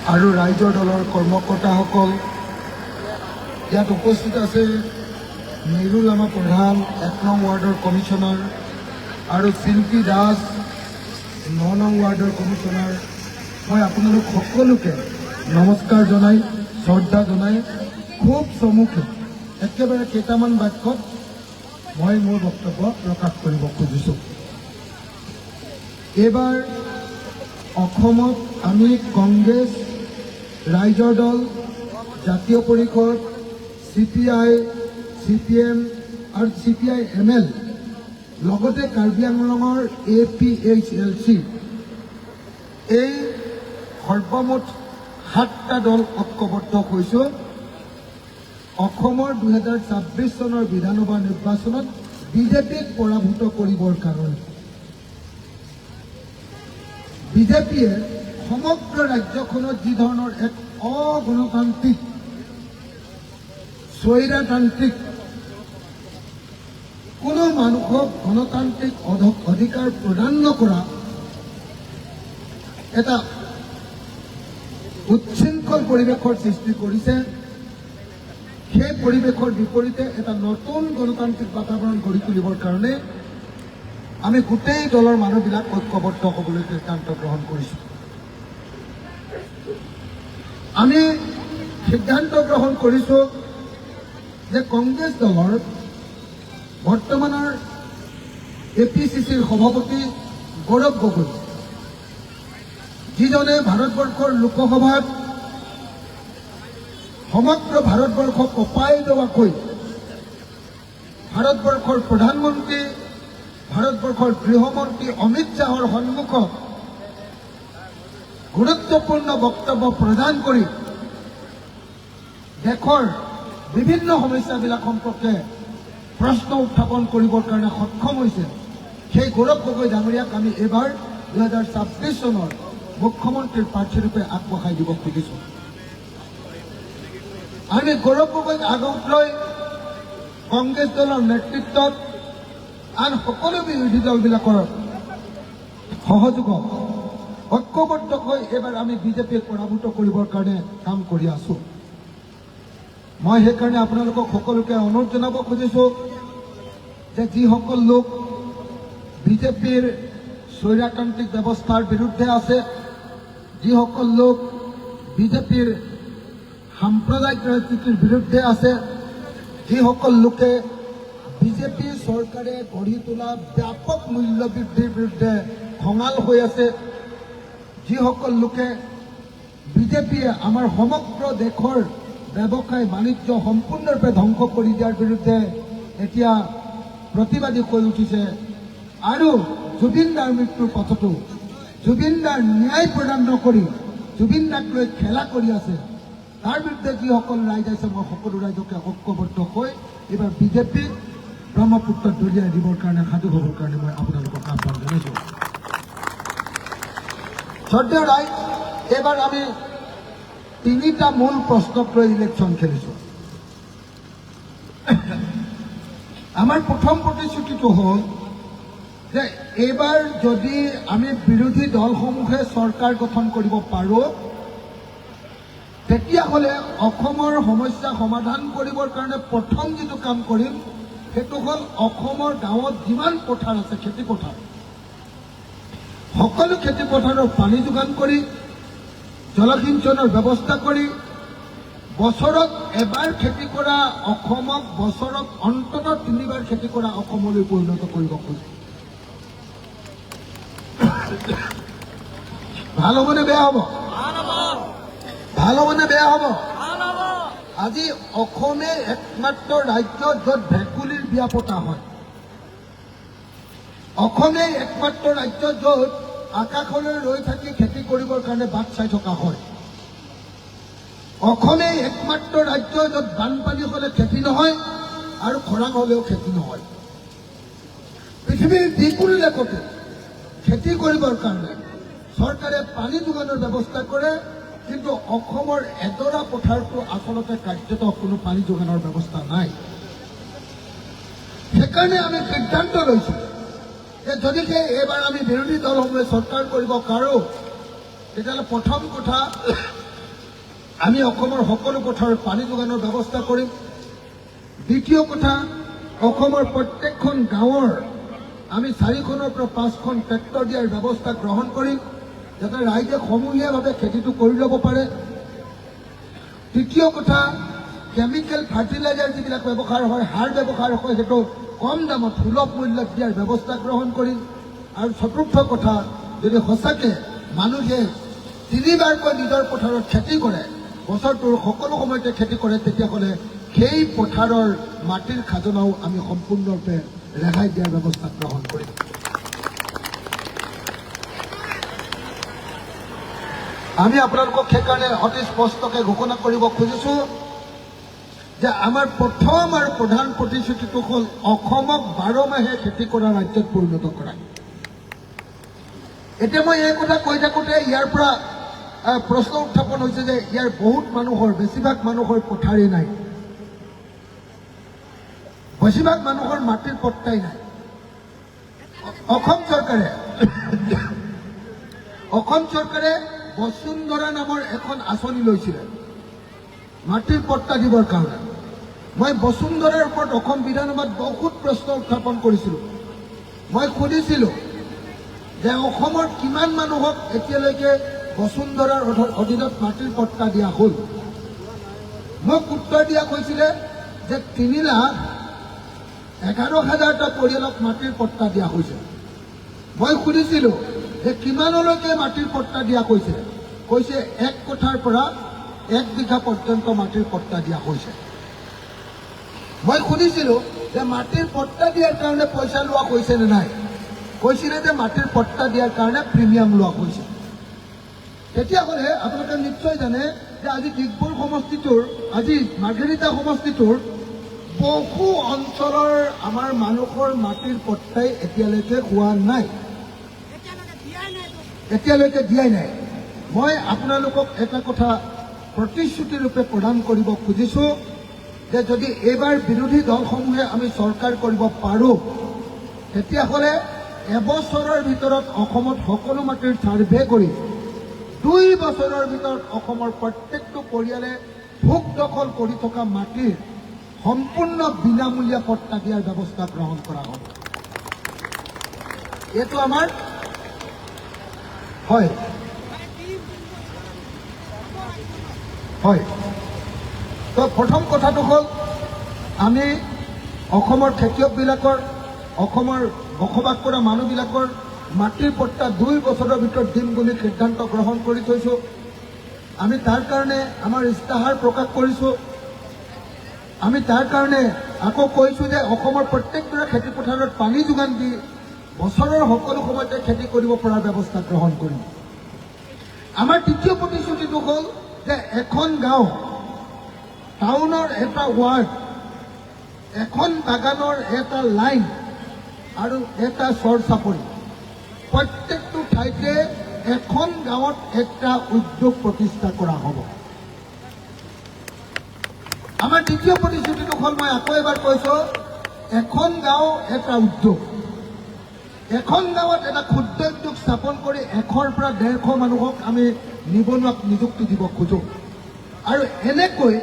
আৰু ৰাইজৰ দলৰ কৰ্মকৰ্তাসকল ইয়াত উপস্থিত আছে। নিৰুল লামা প্ৰধান 1 নং ৱাৰ্ডৰ কমিশ্যনাৰ আৰু শিল্পী দাস 9 নং ৱাৰ্ডৰ কমিশ্যনাৰ। মই আপোনালোক সকলোকে নমস্কাৰ জনাই শ্ৰদ্ধা জনাই খুব চমুকে একেবাৰে কেইটামান বাক্যত মই মোৰ বক্তব্য প্ৰকাশ কৰিব খুজিছোঁ। এইবাৰ অসমত আমি কংগ্ৰেছ, ৰাইজৰ দল, জাতীয় পৰিষদ, CPI, CPM আৰু CPI-ML লগতে কাৰ্বি আংলঙৰ APHLC এই সৰ্বমুঠ 7টা দল ঐক্যবদ্ধ হৈছোঁ অসমৰ 2026 চনৰ বিধানসভা নিৰ্বাচনত বিজেপিক পৰাভূত কৰিবৰ কাৰণে। বিজেপিয়ে সমগ্ৰ ৰাজ্যখনত যি ধৰণৰ এক অগণতান্ত্ৰিক, স্বৈৰতান্ত্ৰিক, কোনো মানুহক গণতান্ত্ৰিক অধিকাৰ প্ৰদান নকৰা এটা উচ্ছৃংখল পৰিৱেশৰ সৃষ্টি কৰিছে, সেই পৰিৱেশৰ বিপৰীতে এটা নতুন গণতান্ত্ৰিক বাতাবৰণ গঢ়ি তুলিবৰ কাৰণে আমি গোটেই দলৰ মানুহবিলাক ঐক্যবদ্ধ হ'বলৈ সিদ্ধান্ত গ্ৰহণ কৰিছোঁ। আমি সিদ্ধান্ত গ্ৰহণ কৰিছোঁ যে কংগ্ৰেছ দলৰ বৰ্তমানৰ APCCৰ সভাপতি গৌৰৱ গগৈ, যিজনে ভাৰতবৰ্ষৰ লোকসভাত সমগ্ৰ ভাৰতবৰ্ষক কঁপাই লোৱাকৈ ভাৰতবৰ্ষৰ প্ৰধানমন্ত্ৰী, ভাৰতবৰ্ষৰ গৃহমন্ত্ৰী অমিত শ্বাহৰ সন্মুখত গুৰুত্বপূৰ্ণ বক্তব্য প্ৰদান কৰি দেশৰ বিভিন্ন সমস্যাবিলাক সম্পৰ্কে প্ৰশ্ন উত্থাপন কৰিবৰ কাৰণে সক্ষম হৈছে। সেই গৌৰৱ গগৈ ডাঙৰীয়াক আমি এইবাৰ 2026 চনৰ মুখ্যমন্ত্ৰীৰ প্ৰাৰ্থীৰূপে আগবঢ়াই দিব খুজিছোঁ। আমি গৌৰৱ গগৈক আগত লৈ কংগ্ৰেছ দলৰ নেতৃত্বত আন সকলো বিৰোধী দলবিলাকৰ সহযোগত ঐক্যবদ্ধ হৈ এইবাৰ আমি বিজেপিক পৰাভূত কৰিবৰ কাৰণে কাম কৰি আছোঁ। মই সেইকাৰণে আপোনালোকক সকলোকে অনুৰোধ জনাব খুজিছোঁ যে যিসকল লোক বিজেপিৰ স্বৈৰতান্ত্ৰিক ব্যৱস্থাৰ বিৰুদ্ধে আছে, যিসকল লোক বিজেপিৰ সাম্প্ৰদায়িক ৰাজনীতিৰ বিৰুদ্ধে আছে, যিসকল লোকে বিজেপি চৰকাৰে গঢ়ি তোলা ব্যাপক মূল্য বৃদ্ধিৰ বিৰুদ্ধে খঙাল হৈ আছে, যিসকল লোকে বিজেপিয়ে আমাৰ সমগ্ৰ দেশৰ ব্যৱসায় বাণিজ্য সম্পূৰ্ণৰূপে ধ্বংস কৰি দিয়াৰ বিৰুদ্ধে এতিয়া প্ৰতিবাদী হৈ উঠিছে আৰু জুবিন দাৰ মৃত্যুৰ পথতো জুবিন দাৰ ন্যায় প্ৰদান নকৰি জুবিন দাক লৈ খেলা কৰি আছে, তাৰ বিৰুদ্ধে যিসকল ৰাইজ আছে, মই সকলো ৰাইজকে ঐক্যবদ্ধ হৈ এইবাৰ বিজেপিক ব্ৰহ্মপুত্ৰত দলিয়াই দিবৰ কাৰণে সাজু হ'বৰ কাৰণে মই আপোনালোকক আহ্বান জনাইছোঁ। শ্ৰদ্ধেয় ৰাইজ, এইবাৰ আমি 3টা মূল প্ৰশ্নক লৈ ইলেকশ্যন খেলিছোঁ। আমাৰ প্ৰথম প্ৰতিশ্ৰুতিটো হ'ল যে এইবাৰ যদি আমি বিৰোধী দলসমূহে চৰকাৰ গঠন কৰিব পাৰোঁ, তেতিয়াহ'লে অসমৰ সমস্যা সমাধান কৰিবৰ কাৰণে প্ৰথম যিটো কাম কৰিম সেইটো হ'ল অসমৰ গাঁৱত যিমান পথাৰ আছে, খেতি পথাৰ, সকলো খেতি পথাৰৰ পানী যোগান কৰি জলসিঞ্চনৰ ব্যৱস্থা কৰি বছৰত এবাৰ খেতি কৰা অসমক বছৰত অন্ততঃ 3বাৰ খেতি কৰা অসমলৈ পৰিণত কৰিব খোজো। ভাল হ'বনে বেয়া হ'ব? ভাল হ'বনে বেয়া হ'ব? আজি অসমে একমাত্ৰ ৰাজ্য য'ত ভেকুলীৰ বিয়া পতা হয়। অসমে একমাত্ৰ ৰাজ্য য'ত আকাশলৈ ৰৈ থাকি খেতি কৰিবৰ কাৰণে বাট চাই থকা হয়। অসমে একমাত্ৰ ৰাজ্য য'ত বানপানী হ'লে খেতি নহয় আৰু খৰাং হ'লেও খেতি নহয়। পৃথিৱীৰ যিকোনো দেশতে খেতি কৰিবৰ কাৰণে চৰকাৰে পানী যোগানৰ ব্যৱস্থা কৰে, কিন্তু অসমৰ এডৰা পথাৰটো আচলতে কাৰ্যত কোনো পানী যোগানৰ ব্যৱস্থা নাই। সেইকাৰণে আমি সিদ্ধান্ত লৈছোঁ যে যদিহে এইবাৰ আমি বিৰোধী দলসমূহে চৰকাৰ কৰিব পাৰোঁ, তেতিয়াহ'লে প্ৰথম কথা আমি অসমৰ সকলো পথাৰত পানী যোগানৰ ব্যৱস্থা কৰিম। দ্বিতীয় কথা, অসমৰ প্ৰত্যেকখন গাঁৱৰ আমি 4খনৰ পৰা 5খন ট্ৰেক্টৰ দিয়াৰ ব্যৱস্থা গ্ৰহণ কৰিম, যাতে ৰাইজে সমূহীয়াভাৱে খেতিটো কৰি ল'ব পাৰে। তৃতীয় কথা, কেমিকেল ফাৰ্টিলাইজাৰ যিবিলাক ব্যৱহাৰ হয়, সাৰ ব্যৱহাৰ হয়, সেইটো কম দামত সুলভ মূল্যত দিয়াৰ ব্যৱস্থা গ্ৰহণ কৰিম। আৰু চতুৰ্থ কথা, যদি সঁচাকৈ মানুহে 3বাৰকৈ নিজৰ পথাৰত খেতি কৰে, বছৰটোৰ সকলো সময়তে খেতি কৰে, তেতিয়াহ'লে সেই পথাৰৰ মাটিৰ খাজনাও আমি সম্পূৰ্ণৰূপে ৰেহাই দিয়াৰ ব্যৱস্থা গ্ৰহণ কৰিম। আমি আপোনালোকক সেইকাৰণে অতি স্পষ্টকৈ ঘোষণা কৰিব খুজিছোঁ যে আমাৰ প্ৰথম আৰু প্ৰধান প্ৰতিশ্ৰুতিটো হ'ল অসমক 12 মাহে খেতি কৰা ৰাজ্যত পৰিণত কৰা। এতিয়া মই এই কথা কৈ থাকোঁতে ইয়াৰ পৰা প্ৰশ্ন উত্থাপন হৈছে যে ইয়াৰ বহুত মানুহৰ, বেছিভাগ মানুহৰ পথাৰেই নাই, বেছিভাগ মানুহৰ মাটিৰ পট্টাই নাই। অসম চৰকাৰে বসুন্ধৰা নামৰ এখন আঁচনি লৈছিলে মাটিৰ পট্টা দিবৰ কাৰণে। মই বসুন্ধৰাৰ ওপৰত অসম বিধানসভাত বহুত প্ৰশ্ন উত্থাপন কৰিছিলোঁ। মই সুধিছিলোঁ যে অসমৰ কিমান মানুহক এতিয়ালৈকে বসুন্ধৰাৰ অধীনত মাটিৰ পট্টা দিয়া হ'ল। মোক উত্তৰ দিয়া হৈছিলে যে 3,11,000টা পৰিয়ালক মাটিৰ পট্টা দিয়া হৈছে। মই সুধিছিলোঁ যে কিমানলৈকে মাটিৰ পট্টা দিয়া কৈছে, কৈছে 1 কোঠাৰ পৰা 1 বিঘা পৰ্যন্ত মাটিৰ পট্টা দিয়া হৈছে। মই সুধিছিলোঁ যে মাটিৰ পট্টা দিয়াৰ কাৰণে পইচা লোৱা হৈছে নে নাই, কৈছিলে যে মাটিৰ পট্টা দিয়াৰ কাৰণে প্ৰিমিয়াম লোৱা হৈছে। তেতিয়াহ'লে আপোনালোকে নিশ্চয় জানে যে আজি ডিগবৈ সমষ্টিটোৰ, আজি মাৰ্ঘেৰিটা সমষ্টিটোৰ বহু অঞ্চলৰ আমাৰ মানুহৰ মাটিৰ পট্টাই এতিয়ালৈকে হোৱা নাই, এতিয়ালৈকে দিয়াই নাই। মই আপোনালোকক এটা কথা প্ৰতিশ্ৰুতিৰূপে প্ৰদান কৰিব খুজিছোঁ যে যদি এইবাৰ বিৰোধী দলসমূহে আমি চৰকাৰ কৰিব পাৰোঁ, তেতিয়াহ'লে এবছৰৰ ভিতৰত অসমত সকলো মাটিৰ ছাৰ্ভে কৰি 2 বছৰৰ ভিতৰত অসমৰ প্ৰত্যেকটো পৰিয়ালে ভোগ দখল কৰি থকা মাটিৰ সম্পূৰ্ণ বিনামূলীয়া পট্টা দিয়াৰ ব্যৱস্থা গ্ৰহণ কৰা হ'ব। এইটো আমাৰ হয়। তো প্ৰথম কথাটো হ'ল আমি অসমৰ খেতিয়কবিলাকৰ, অসমৰ বসবাস কৰা মানুহবিলাকৰ মাটিৰ পট্টা 2 বছৰৰ ভিতৰত দিম বুলি সিদ্ধান্ত গ্ৰহণ কৰি থৈছোঁ। আমি তাৰ কাৰণে আমাৰ ইস্তাহাৰ প্ৰকাশ কৰিছোঁ। আমি তাৰ কাৰণে আকৌ কৈছোঁ যে অসমৰ প্ৰত্যেকটোৰে খেতিপথাৰত পানী যোগান দি বছৰৰ সকলো সময়তে খেতি কৰিব পৰাৰ ব্যৱস্থা গ্ৰহণ কৰিম। আমাৰ দ্বিতীয় প্ৰতিশ্ৰুতিটো হ'ল যে এখন গাঁও, টাউনৰ এটা ৱাৰ্ড, এখন বাগানৰ এটা লাইন আৰু এটা চৰ চাপৰি, প্ৰত্যেকটো ঠাইতে এখন গাঁৱত এটা উদ্যোগ প্ৰতিষ্ঠা কৰা হ'ব। আমাৰ দ্বিতীয় প্ৰতিশ্ৰুতিটো হ'ল, মই আকৌ এবাৰ কৈছোঁ, এখন গাঁও এটা উদ্যোগ। এখন গাঁৱত এটা ক্ষুদ্ৰ উদ্যোগ স্থাপন কৰি 100ৰ পৰা 150 মানুহক আমি নিবনুৱাক নিযুক্তি দিব খোজোঁ। আৰু এনেকৈ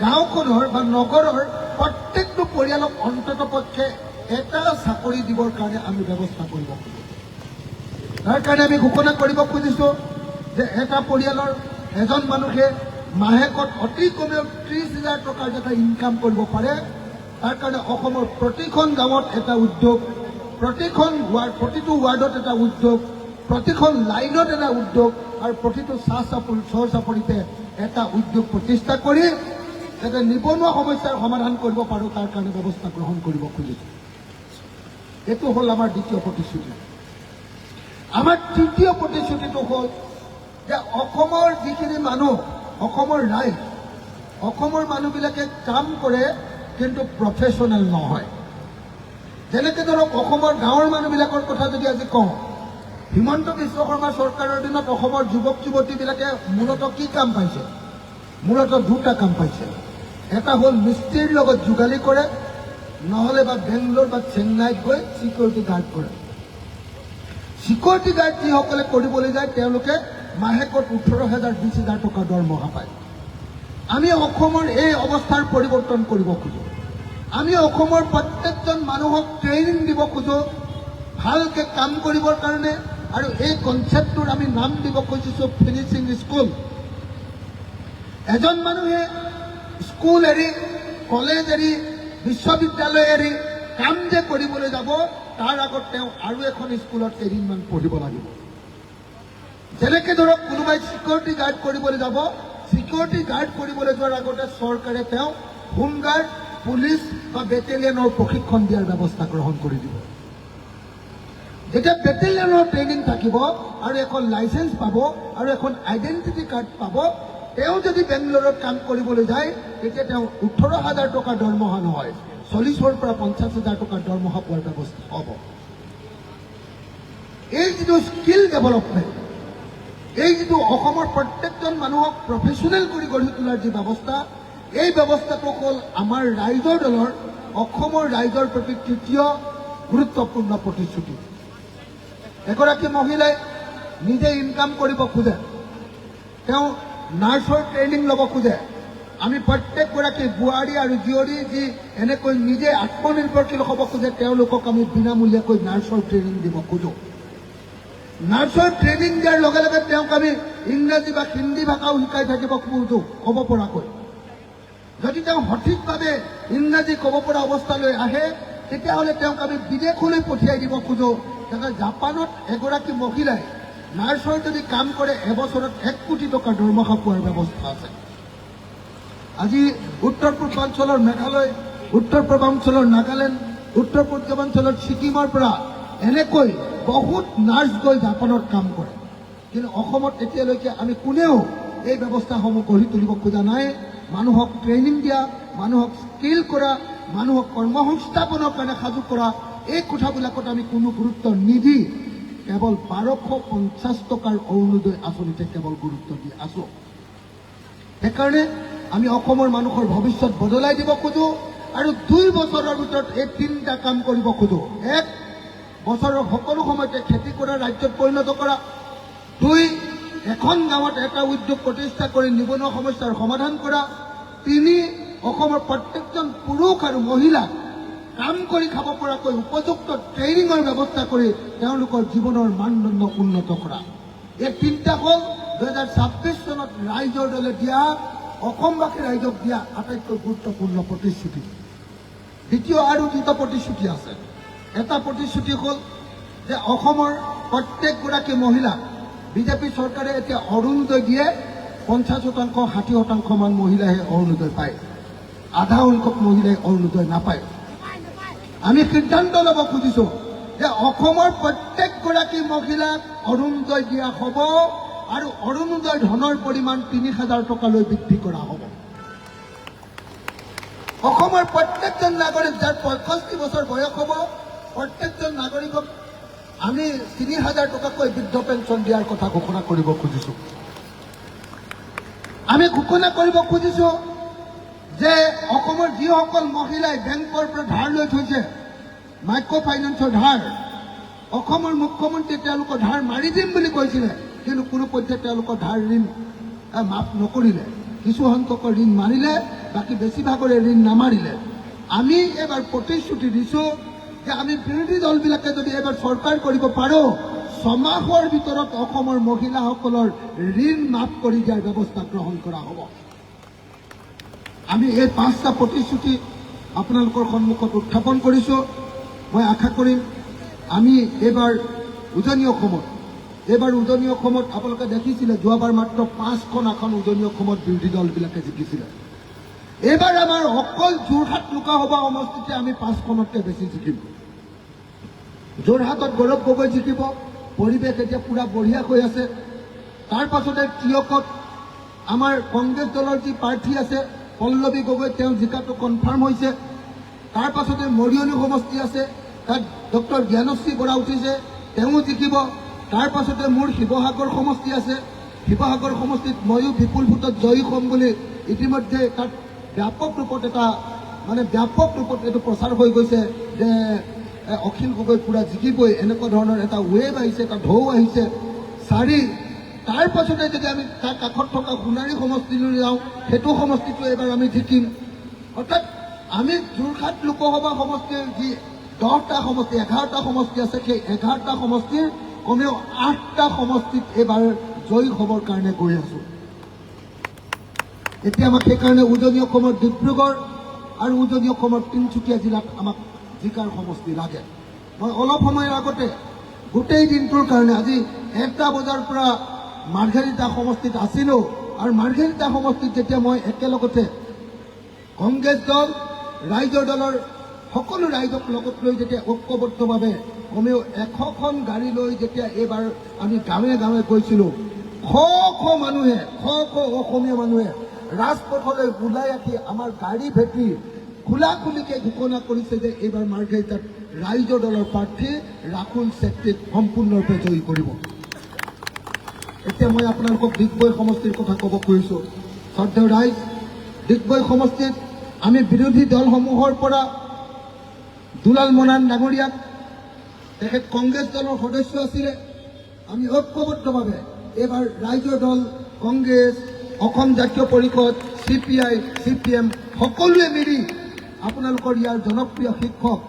গাঁওখনৰ বা নগৰৰ প্ৰত্যেকটো পৰিয়ালক অন্ততঃপক্ষে এটা চাকৰি দিবৰ কাৰণে আমি ব্যৱস্থা কৰিব খোজোঁ। তাৰ কাৰণে আমি ঘোষণা কৰিব খুজিছোঁ যে এটা পৰিয়ালৰ এজন মানুহে মাহেকত অতি কমেও 30,000 টকাৰ যাতে ইনকাম কৰিব পাৰে, তাৰ কাৰণে অসমৰ প্ৰতিখন গাঁৱত এটা উদ্যোগ, প্ৰতিটো ৱাৰ্ডত এটা উদ্যোগ, প্ৰতিখন লাইনত এটা উদ্যোগ আৰু প্ৰতিটো চৰ চাপৰিতে এটা উদ্যোগ প্ৰতিষ্ঠা কৰি যাতে নিবনুৱা সমস্যাৰ সমাধান কৰিব পাৰোঁ, তাৰ কাৰণে ব্যৱস্থা গ্ৰহণ কৰিব খুজিছোঁ। এইটো হ'ল আমাৰ দ্বিতীয় প্ৰতিশ্ৰুতি। আমাৰ তৃতীয় প্ৰতিশ্ৰুতিটো হ'ল যে অসমৰ যিখিনি মানুহ, অসমৰ ৰাইজ, অসমৰ মানুহবিলাকে কাম কৰে কিন্তু প্ৰফেশ্যনেল নহয়। যেনেকৈ ধৰক অসমৰ গাঁৱৰ মানুহবিলাকৰ কথা যদি আজি কওঁ, হিমন্ত বিশ্ব শৰ্মা চৰকাৰৰ দিনত অসমৰ যুৱক যুৱতীবিলাকে মূলতঃ কি কাম পাইছে? মূলতঃ 2টা কাম পাইছে। এটা হ'ল মিস্ত্ৰীৰ লগত যোগালী কৰে, নহ'লে বা বেংগলোৰ বা চেন্নাইত গৈ ছিকিউৰিটি গাৰ্ড কৰে। ছিকিউৰিটি গাৰ্ড যিসকলে কৰিবলৈ যায় তেওঁলোকে মাহেকত 18,000 20,000 টকা দৰমহা পায়। আমি অসমৰ এই অৱস্থাৰ পৰিৱৰ্তন কৰিব খোজো। আমি অসমৰ প্ৰত্যেকজন মানুহক ট্ৰেইনিং দিব খোজো ভালকে কাম কৰিবৰ কাৰণে, আৰু এই কনচেপ্টটোৰ আমি নাম দিব খুজিছো ফিনিচিং স্কুল। এজন মানুহে স্কুল এৰি, কলেজ এৰি, বিশ্ববিদ্যালয় এৰি কাম যে কৰিবলৈ যাব, তাৰ আগত তেওঁ আৰু এখন স্কুলত কেইদিনমান পঢ়িব লাগিব। যেনেকে ধৰক কোনোবাই সিকিউৰিটি গাৰ্ড কৰিবলৈ যাব, সিকিউৰিটি গাৰ্ড কৰিবলৈ যোৱাৰ আগতে চৰকাৰে তেওঁ হোমগাৰ্ড, পুলিচ বা বেটেলিয়নৰ প্ৰশিক্ষণ দিয়াৰ ব্যৱস্থা গ্ৰহণ কৰি দিব। যেতিয়া বেটেলিয়নৰ ট্ৰেইনিং থাকিব আৰু এখন লাইচেন্স পাব আৰু এখন আইডেণ্টিটি কাৰ্ড পাব, তেওঁ যদি বেংগলোৰত কাম কৰিবলৈ যায়, তেতিয়া তেওঁ 18,000 টকা দৰমহা নহয়, 40,000 পৰা 50,000 টকাৰ দৰমহা পোৱাৰ ব্যৱস্থা হ'ব। এই যিটো স্কিল ডেভেলপমেণ্ট, এই যিটো অসমৰ প্ৰত্যেকজন মানুহক প্ৰফেচনেল কৰি গঢ়ি তোলাৰ যি ব্যৱস্থা, এই ব্যৱস্থাটো হ'ল আমাৰ ৰাইজৰ দলৰ, অসমৰ ৰাইজৰ প্ৰতি তৃতীয় গুৰুত্বপূৰ্ণ প্ৰতিশ্ৰুতি। এগৰাকী মহিলাই নিজে ইনকাম কৰিব খোজে, তেওঁ নাৰ্ছৰ ট্ৰেইনিং ল'ব খোজে। আমি প্ৰত্যেকগৰাকী বোৱাৰী আৰু জীয়ৰী যি এনেকৈ নিজে আত্মনিৰ্ভৰশীল হ'ব খোজে, তেওঁলোকক আমি বিনামূলীয়াকৈ নাৰ্ছৰ ট্ৰেইনিং দিব খোজো। নাৰ্ছৰ ট্ৰেইনিং দিয়াৰ লগে লগে তেওঁক আমি ইংৰাজী বা হিন্দী ভাষাও শিকাই থাকিব খোজো, ক'ব পৰাকৈ। যদি তেওঁ সঠিকভাৱে ইংৰাজী ক'ব পৰা অৱস্থালৈ আহে, তেতিয়াহ'লে তেওঁক আমি বিদেশলৈ পঠিয়াই দিব খোজো। জাপানত এগৰাকী মহিলাই নাৰ্ছৰ যদি কাম কৰে, এবছৰত 1 কোটি টকা দৰমহা পোৱাৰ ব্যৱস্থা আছে। আজি উত্তৰ পূৰ্বাঞ্চলৰ মেঘালয়, উত্তৰ পূৰ্বাঞ্চলৰ নাগালেণ্ড, উত্তৰ পূৰ্বাঞ্চলৰ ছিকিমৰ পৰা এনেকৈ বহুত নাৰ্ছ গৈ জাপানত কাম কৰে। কিন্তু অসমত এতিয়ালৈকে আমি কোনেও এই ব্যৱস্থাসমূহ গঢ়ি তুলিব খোজা নাই। মানুহক ট্ৰেইনিং দিয়া, মানুহক স্কিল কৰা, মানুহক কৰ্মসংস্থাপনৰ কাৰণে সাজু কৰা, এই কথাবিলাকত আমি কোনো গুৰুত্ব নিদি কেৱল 1250 টকাৰ অৰুণোদয় আঁচনিতে কেৱল গুৰুত্ব দি আছো। সেইকাৰণে আমি অসমৰ মানুহৰ ভৱিষ্যত বদলাই দিব খোজো আৰু 2 বছৰৰ ভিতৰত এই 3টা কাম কৰিব খোজো। 1, বছৰৰ সকলো সময়তে খেতি কৰা ৰাজ্যত পৰিণত কৰা। 2, এখন গাঁৱত এটা উদ্যোগ প্ৰতিষ্ঠা কৰি নিবনুৱা সমস্যাৰ সমাধান কৰা। 3, অসমৰ প্ৰত্যেকজন পুৰুষ আৰু মহিলাক কাম কৰি খাব পৰাকৈ উপযুক্ত ট্ৰেইনিঙৰ ব্যৱস্থা কৰি তেওঁলোকৰ জীৱনৰ মানদণ্ড উন্নত কৰা। এই 3টা হ'ল 2026 চনত ৰাইজৰ দলে দিয়া, অসমবাসী ৰাইজক দিয়া আটাইতকৈ গুৰুত্বপূৰ্ণ প্ৰতিশ্ৰুতি। দ্বিতীয় আৰু 2টা প্ৰতিশ্ৰুতি আছে। এটা প্ৰতিশ্ৰুতি হ'ল যে অসমৰ প্ৰত্যেকগৰাকী মহিলাক বিজেপি চৰকাৰে এতিয়া অৰুণোদয় দিয়ে, 50%, 60% মান মহিলাইহে অৰুণোদয় পায়, আধা সংখ্যক মহিলাই অৰুণোদয় নাপায়। আমি সিদ্ধান্ত ল'ব খুজিছো যে অসমৰ প্ৰত্যেকগৰাকী মহিলাক অৰুণোদয় দিয়া হ'ব আৰু অৰুণোদয় ধনৰ পৰিমাণ 3,000 টকালৈ বৃদ্ধি কৰা হ'ব। অসমৰ প্ৰত্যেকজন নাগৰিক যাৰ 65 বছৰ বয়স হ'ব, প্ৰত্যেকজন নাগৰিকক আমি 3,000 টকাকৈ বৃদ্ধ পেঞ্চন দিয়াৰ কথা ঘোষণা কৰিব খুজিছো। আমি ঘোষণা কৰিব খুজিছো যে অসমৰ যিসকল মহিলাই বেংকৰ পৰা ধাৰ লৈ থৈছে, মাইক্ৰ' ফাইনেন্সৰ ধাৰ, অসমৰ মুখ্যমন্ত্ৰীয়ে তেওঁলোকৰ ধাৰ মাৰি দিম বুলি কৈছিলে, কিন্তু কোনো পধ্যে তেওঁলোকৰ ধাৰ ঋণ মাফ নকৰিলে। কিছু সংখ্যকৰ ঋণ মাৰিলে, বাকী বেছিভাগৰে ঋণ নামাৰিলে। আমি এবাৰ প্ৰতিশ্ৰুতি দিছো যে আমি বিৰোধী দলবিলাকে যদি এবাৰ চৰকাৰ কৰিব পাৰোঁ, 6 মাহৰ ভিতৰত অসমৰ মহিলাসকলৰ ঋণ মাফ কৰি দিয়াৰ ব্যৱস্থা গ্ৰহণ কৰা হ'ব। আমি এই 5টা প্ৰতিশ্ৰুতি আপোনালোকৰ সন্মুখত উত্থাপন কৰিছো। মই আশা কৰিম আমি এইবাৰ উজনি অসমত আপোনালোকে দেখিছিলে যোৱাবাৰ মাত্ৰ 5খন আসন উজনি অসমত বিৰোধী দলবিলাকে জিকিছিলে। এইবাৰ আমাৰ অকল যোৰহাট লোকসভা সমষ্টিতে আমি 5খনতকৈ বেছি জিকিম। যোৰহাটত গৌৰৱ গগৈ জিকিব, পৰিৱেশ এতিয়া পুৰা বঢ়িয়া হৈ আছে। তাৰ পাছতে টিয়কত আমাৰ কংগ্ৰেছ দলৰ যি প্ৰাৰ্থী আছে পল্লৱী গগৈ, তেওঁ জিকাটো কনফাৰ্ম হৈছে। তাৰ পাছতে মৰিয়নি সমষ্টি আছে, তাত ডক্টৰ জ্ঞানশ্ৰী বৰা উঠিছে, তেওঁ জিকিব। তাৰ পাছতে মোৰ শিৱসাগৰ সমষ্টি আছে, শিৱসাগৰ সমষ্টিত ময়ো বিপুল ভোটত জয়ী হ'ম বুলি ইতিমধ্যে তাত ব্যাপক ৰূপত এইটো প্ৰচাৰ হৈ গৈছে যে অখিল গগৈ পুৰা জিকিবই, এনেকুৱা ধৰণৰ এটা ৱেভ আহিছে, এটা ঢৌ আহিছে। 4 তাৰ পাছতে যদি আমি তাৰ কাষত থকা সোণাৰী সমষ্টিলৈ যাওঁ, সেইটো সমষ্টিটো এইবাৰ আমি জিকিম। অৰ্থাৎ আমি যোৰহাট লোকসভা সমষ্টিৰ যি 10টা সমষ্টি 11টা সমষ্টি আছে, সেই 11টা সমষ্টিৰ কমেও 8টা সমষ্টিত এইবাৰ জয়ী হ'বৰ কাৰণে গৈ আছো। এতিয়া আমাক সেইকাৰণে উজনি অসমৰ ডিব্ৰুগড় আৰু উজনি অসমৰ তিনিচুকীয়া জিলাত আমাক জিকাৰ সমষ্টি লাগে। মই অলপ সময়ৰ আগতে গোটেই দিনটোৰ কাৰণে আজি 1টা বজাৰ পৰা মাৰ্ঘেৰিটা সমষ্টিত আছিলোঁ, আৰু মাৰ্ঘেৰিটা সমষ্টিত যেতিয়া মই একেলগতে কংগ্ৰেছ দল, ৰাইজৰ দলৰ সকলো ৰাইজক লগত লৈ যেতিয়া ঐক্যবদ্ধভাৱে কমেও 100খন গাড়ী লৈ যেতিয়া এইবাৰ আমি গাঁৱে গাঁৱে গৈছিলোঁ, শ শ মানুহে, শ শ অসমীয়া মানুহে ৰাজপথলৈ ওলাই আহি আমাৰ গাড়ী ভেটি খোলাখুলিকে ঘোষণা কৰিছে যে এইবাৰ মাৰ্ঘেৰিটাত ৰাইজৰ দলৰ প্ৰাৰ্থী ৰাহুল চেত্ৰীক সম্পূৰ্ণৰূপে জয়ী কৰিব। এতিয়া মই আপোনালোকক ডিগবৈ সমষ্টিৰ কথা ক'ব খুজিছোঁ। শ্ৰদ্ধেয় ৰাইজ, ডিগবৈ সমষ্টিত আমি বিৰোধী দলসমূহৰ পৰা দুলাল মৰাণ ডাঙৰীয়াক, তেখেত কংগ্ৰেছ দলৰ সদস্য আছিলে, আমি ঐক্যবদ্ধভাৱে এইবাৰ ৰাইজৰ দল, কংগ্ৰেছ, অসম জাতীয় পৰিষদ, CPI, CPM সকলোৱে মিলি আপোনালোকৰ ইয়াৰ জনপ্ৰিয় শিক্ষক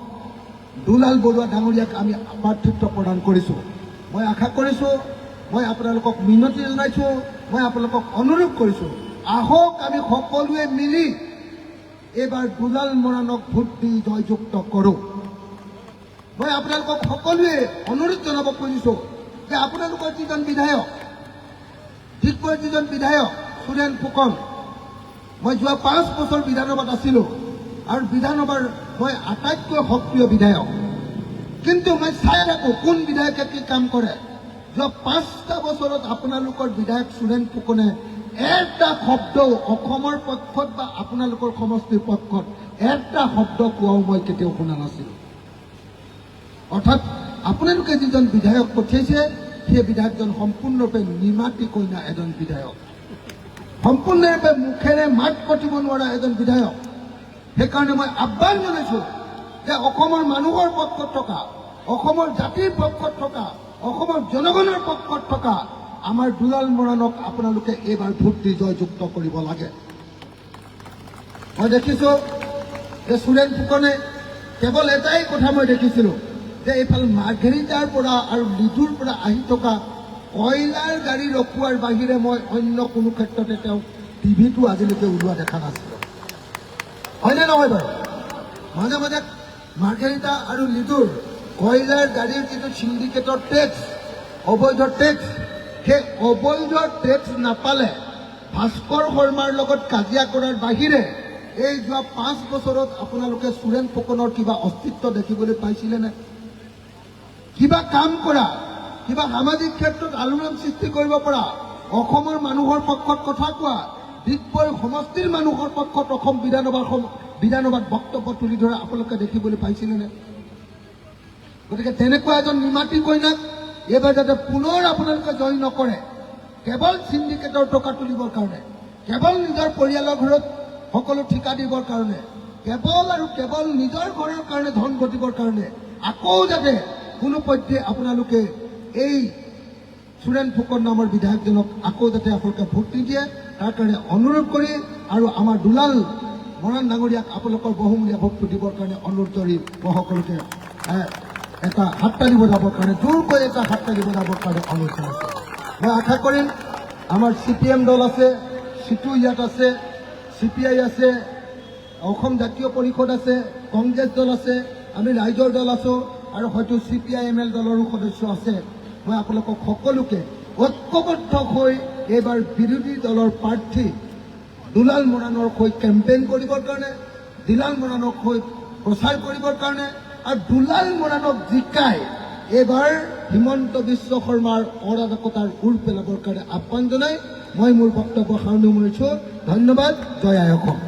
দুলাল বৰুৱা ডাঙৰীয়াক আমি প্ৰাৰ্থিত্ব প্ৰদান কৰিছোঁ। মই আশা কৰিছোঁ, মই আপোনালোকক মিনতি জনাইছোঁ, মই আপোনালোকক অনুৰোধ কৰিছোঁ, আহক আমি সকলোৱে মিলি এইবাৰ দুলাল মৰাণক ভোট দি জয়যুক্ত কৰোঁ। মই আপোনালোকক সকলোৱে অনুৰোধ জনাব খুজিছোঁ যে আপোনালোকৰ যিজন বিধায়ক, ডিগবৈৰ যিজন বিধায়ক সুৰেন ফুকন, মই যোৱা 5 বছৰ বিধানসভাত আছিলোঁ আৰু বিধানসভাৰ মই আটাইতকৈ সক্ৰিয় বিধায়ক, কিন্তু মই চাই থাকোঁ কোন বিধায়কে কি কাম কৰে। যোৱা 5টা বছৰত আপোনালোকৰ বিধায়ক সুৰেন ফুকনে এটা শব্দ অসমৰ পক্ষত বা আপোনালোকৰ সমষ্টিৰ পক্ষত এটা শব্দ কোৱাও মই কেতিয়াও শুনা নাছিলোঁ। অৰ্থাৎ আপোনালোকে যিজন বিধায়ক পঠিয়াইছে, সেই বিধায়কজন সম্পূৰ্ণৰূপে নিমাতী কইনা এজন বিধায়ক, সম্পূৰ্ণৰূপে মুখেৰে মাত কটিব নোৱাৰা এজন বিধায়ক। সেইকাৰণে মই আহ্বান জনাইছোঁ যে অসমৰ মানুহৰ পক্ষত থকা, অসমৰ জাতিৰ পক্ষত থকা, অসমৰ জনগণৰ পক্ষত থকা আমাৰ দুলাল মৰাণক আপোনালোকে এইবাৰ ভোট দি জয়যুক্ত কৰিব লাগে। মই দেখিছোঁ যে সুৰেন ফুকনে কেৱল এটাই কথা মই দেখিছিলোঁ যে এইফালে মাৰ্ঘেৰিটাৰ পৰা আৰু লিডুৰ পৰা আহি থকা কয়লাৰ গাড়ী ৰখোৱাৰ বাহিৰে মই অন্য কোনো ক্ষেত্ৰতে তেওঁক টিভিটো আজিলৈকে ওলোৱা দেখা নাছিলোঁ। হয়নে নহয় বাৰু? মাজে মাজে মাৰ্ঘেৰিটা আৰু লিডুৰ কয়লাৰ গাড়ীৰ যিটো চিণ্ডিকেটৰ টেক্স, অবৈধ টেক্স, সেই অবৈধ টেক্স নাপালে ভাস্কৰ শৰ্মাৰ লগত কাজিয়া কৰাৰ বাহিৰে এই যোৱা 5 বছৰত আপোনালোকে সুৰেন ফুকনৰ কিবা অস্তিত্ব দেখিবলৈ পাইছিলেনে? কিবা কাম কৰা, কিবা সামাজিক ক্ষেত্ৰত আলোড়ন সৃষ্টি কৰিব পৰা, অসমৰ মানুহৰ পক্ষত কথা কোৱা, ডিগবৈ সমষ্টিৰ মানুহৰ পক্ষত অসম বিধানসভাত বক্তব্য তুলি ধৰা আপোনালোকে দেখিবলৈ পাইছিলেনে? গতিকে তেনেকুৱা এজন নিমাতী কইনাক এইবাৰ যাতে পুনৰ আপোনালোকে জয় নকৰে, কেৱল চিণ্ডিকেটৰ টকা তুলিবৰ কাৰণে, কেৱল নিজৰ পৰিয়ালৰ ঘৰত সকলো ঠিকা দিবৰ কাৰণে, কেৱল আৰু কেৱল নিজৰ ঘৰৰ কাৰণে ধন ঘটিবৰ কাৰণে আকৌ যাতে কোনোপধ্যে আপোনালোকে এই সুৰেন ফুকন নামৰ বিধায়কজনক আকৌ যাতে আপোনালোকে ভোট নিদিয়ে, তাৰ কাৰণে অনুৰোধ কৰি আৰু আমাৰ দুলাল মৰাণ ডাঙৰীয়াক আপোনালোকৰ বহুমূলীয়া ভোটটো দিবৰ কাৰণে অনুৰোধ কৰি মই সকলোকে এটা হাততালি বজাবৰ কাৰণে, জোৰকৈ এটা হাততালি বজাবৰ কাৰণে অনুৰোধ জনাইছোঁ। মই আশা কৰিম আমাৰ CPM দল আছে, সিটো ইয়াত আছে, CPI আছে, অসম জাতীয় পৰিষদ আছে, কংগ্ৰেছ দল আছে, আমি ৰাইজৰ দল আছোঁ আৰু হয়তো CPIML দলৰো সদস্য আছে। মই আপোনালোকক সকলোকে ঐক্যবদ্ধ হৈ এইবাৰ বিৰোধী দলৰ প্ৰাৰ্থী দুলাল মৰাণৰ হৈ কেম্পেইন কৰিবৰ কাৰণে, দুলাল মৰাণক হৈ প্ৰচাৰ কৰিবৰ কাৰণে আৰু দুলাল মৰাণক জিকাই এইবাৰ হিমন্ত বিশ্ব শৰ্মাৰ অৰাজকতাৰ উৰ পেলাবৰ কাৰণে আহ্বান জনাই মই মোৰ বক্তব্য সামৰণি মাৰিছোঁ। ধন্যবাদ। জয় আই অসম।